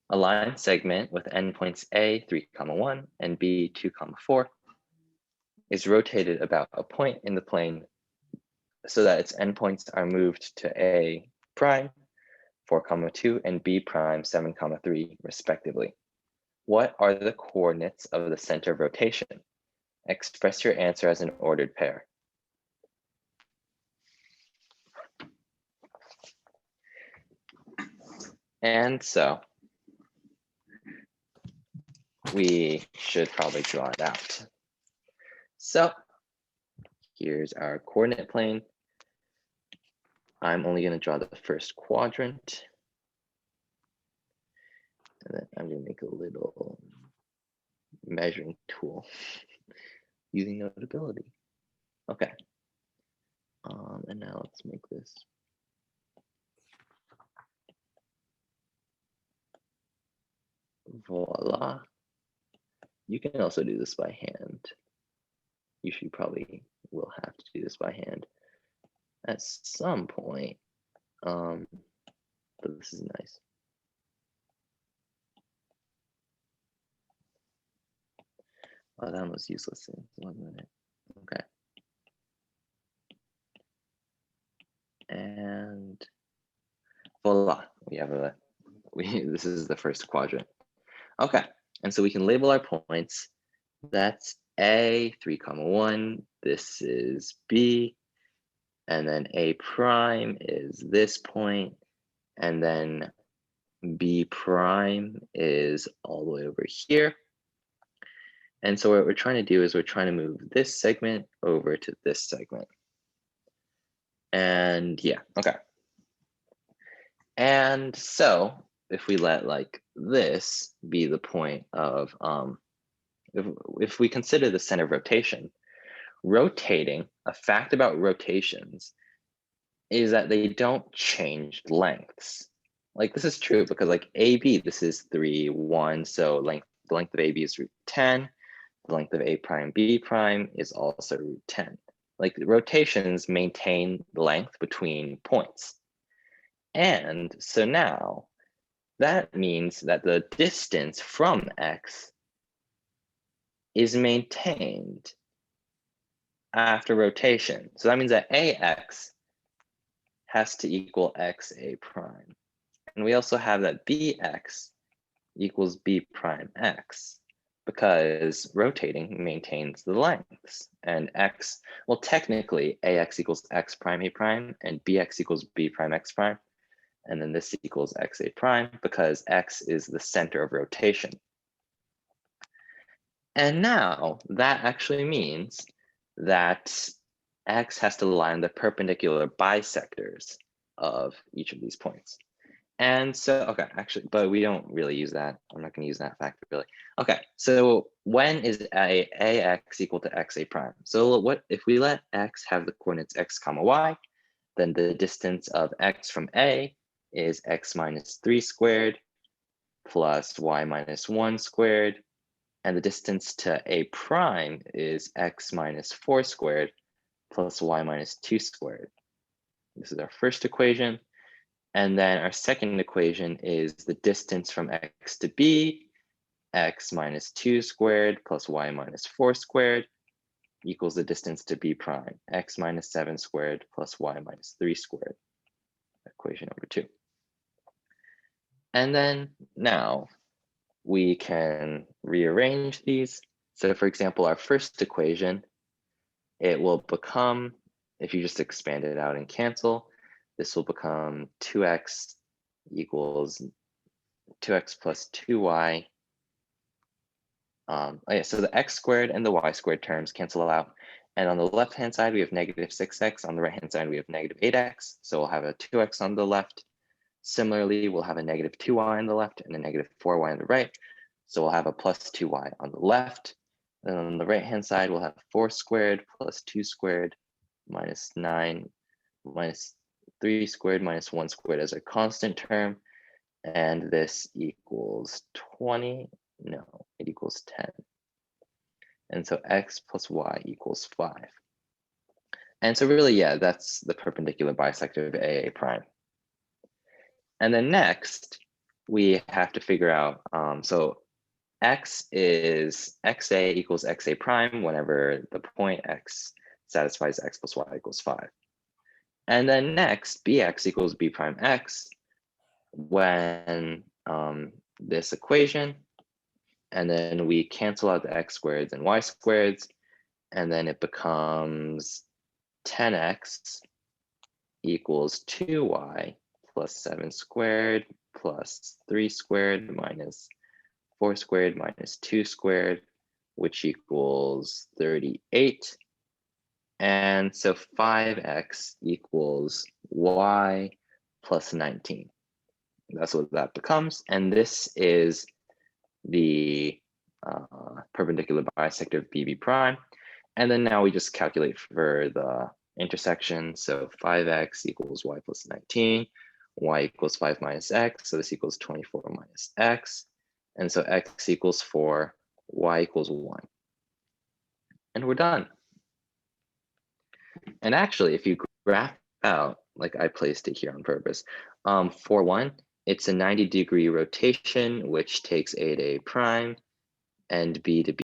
A line segment with endpoints A, 3, 1, and B, 2, 4, is rotated about a point in the plane so that its endpoints are moved to A prime, 4, 2, and B prime, 7, 3, respectively. What are the coordinates of the center of rotation? Express your answer as an ordered pair. And so we should probably draw it out. So here's our coordinate plane. I'm only going to draw the first quadrant. And then I'm going to make a little measuring tool using notability. Okay. And now let's make this. Voila. You can also do this by hand. You should probably will have to do this by hand at some point. But this is nice. Oh, that was useless in 1 minute. Okay. And voila, we have this is the first quadrant. Okay, and so we can label our points. That's A, 3, 1, this is B, and then A prime is this point, and then B prime is all the way over here. And so what we're trying to do is we're trying to move this segment over to this segment. And yeah, okay. And so if we let like this be the point of, if we consider the center of rotation, rotating, a fact about rotations is that they don't change lengths. Like this is true because like AB, this is 3, 1, so the length of AB is root 10. The length of A prime B prime is also root 10. Like rotations maintain length between points. And so now that means that the distance from X is maintained after rotation. So that means that AX has to equal XA prime. And we also have that BX equals B prime X, because rotating maintains the lengths, and X, well, technically AX equals X prime A prime and BX equals B prime X prime. And then this equals XA prime because X is the center of rotation. And now that actually means that X has to lie on the perpendicular bisectors of each of these points. And so, okay, actually, but we don't really use that. I'm not going to use that fact really. Okay, so when is AX equal to XA prime? So what if we let X have the coordinates X, Y, then the distance of X from A is X minus 3 squared plus Y minus 1 squared. And the distance to A prime is X minus 4 squared plus Y minus 2 squared. This is our first equation. And then our second equation is the distance from X to B, X minus 2 squared plus Y minus 4 squared equals the distance to B prime, X minus 7 squared plus Y minus 3 squared. Equation number 2. And then now we can rearrange these. So for example, our first equation, it will become, if you just expand it out and cancel, this will become 2x equals 2x plus 2y. So the x squared and the y squared terms cancel out. And on the left-hand side, we have negative 6x. On the right-hand side, we have negative 8x. So we'll have a 2x on the left. Similarly, we'll have a negative 2y on the left and a negative 4y on the right. So we'll have a plus 2y on the left. And on the right-hand side, we'll have 4 squared plus 2 squared minus 9 minus 3 squared minus 1 squared as a constant term. And this equals 20. No, it equals 10. And so x plus y equals 5. And so really, yeah, that's the perpendicular bisector of AA prime. And then next, we have to figure out, so xa equals xa prime whenever the point x satisfies x plus y equals 5. And then next, bx equals b prime x when this equation, and then we cancel out the x squareds and y squareds, and then it becomes 10x equals 2y plus 7 squared plus 3 squared minus 4 squared minus 2 squared, which equals 38. And so 5x equals y plus 19. That's what that becomes. And this is the perpendicular bisector of BB prime. And then now we just calculate for the intersection. So 5x equals y plus 19, y equals 5 minus x. So this equals 24 minus x. And so x equals 4, y equals 1. And we're done. And actually, if you graph out, like I placed it here on purpose, for 1, it's a 90-degree rotation, which takes A to A prime and B to B